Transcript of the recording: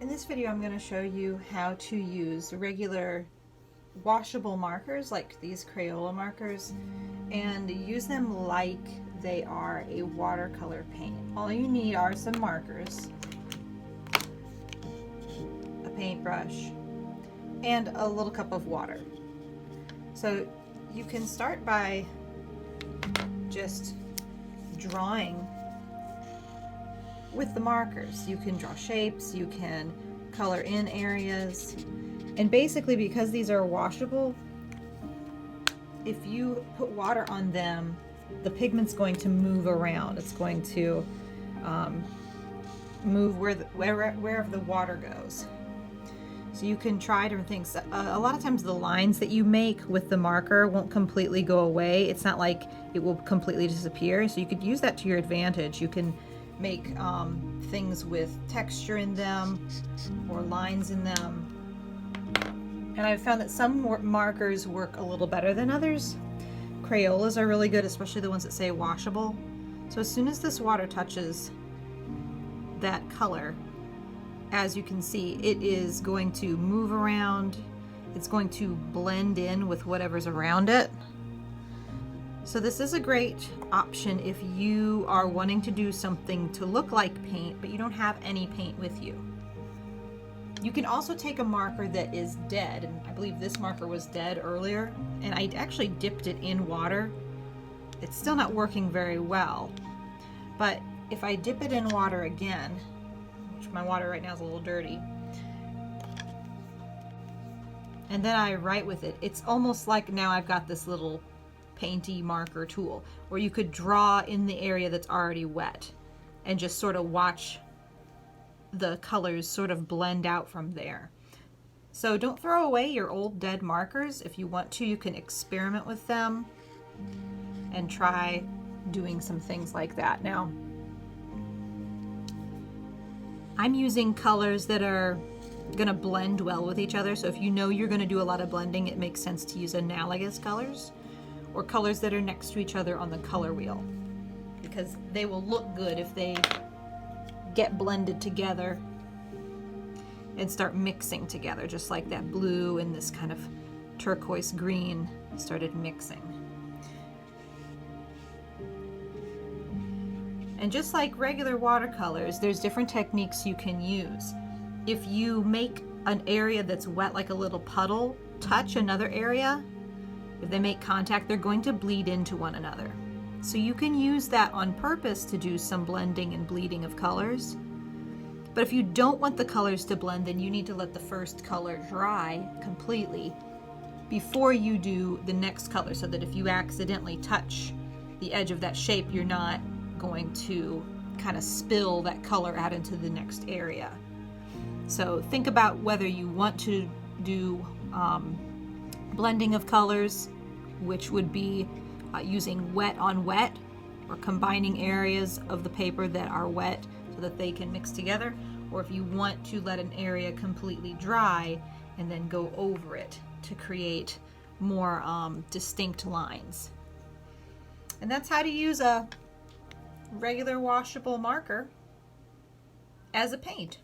In this video, I'm going to show you how to use regular washable markers like these Crayola markers and use them like they are a watercolor paint. All you need are some markers, a paintbrush, and a little cup of water. So you can start by just drawing with the markers. You can draw shapes, you can color in areas, and basically because these are washable, if you put water on them, the pigment's going to move around. It's going to move wherever the water goes. So you can try different things. A lot of times the lines that you make with the marker won't completely go away. It's not like it will completely disappear. So you could use that to your advantage. You can make things with texture in them or lines in them. And I've found that some markers work a little better than others. Crayolas are really good, especially the ones that say washable. So as soon as this water touches that color, as you can see, it is going to move around. It's going to blend in with whatever's around it. So this is a great option if you are wanting to do something to look like paint, but you don't have any paint with you. You can also take a marker that is dead, and I believe this marker was dead earlier, and I actually dipped it in water. It's still not working very well, but if I dip it in water again, which my water right now is a little dirty, and then I write with it, it's almost like now I've got this little painty marker tool where you could draw in the area that's already wet and just sort of watch the colors sort of blend out from there. So don't throw away your old dead markers. If you want to, you can experiment with them and try doing some things like that. Now, I'm using colors that are gonna blend well with each other. So if you know you're gonna do a lot of blending, it makes sense to use analogous colors or colors that are next to each other on the color wheel, because they will look good if they get blended together and start mixing together, just like that blue and this kind of turquoise green started mixing. And just like regular watercolors, there's different techniques you can use. If you make an area that's wet, like a little puddle, touch another area, if they make contact, they're going to bleed into one another. So you can use that on purpose to do some blending and bleeding of colors. But if you don't want the colors to blend, then you need to let the first color dry completely before you do the next color, so that if you accidentally touch the edge of that shape, you're not going to kind of spill that color out into the next area. So think about whether you want to do blending of colors, which would be using wet on wet, or combining areas of the paper that are wet so that they can mix together, or if you want to let an area completely dry and then go over it to create more distinct lines. And that's how to use a regular washable marker as a paint.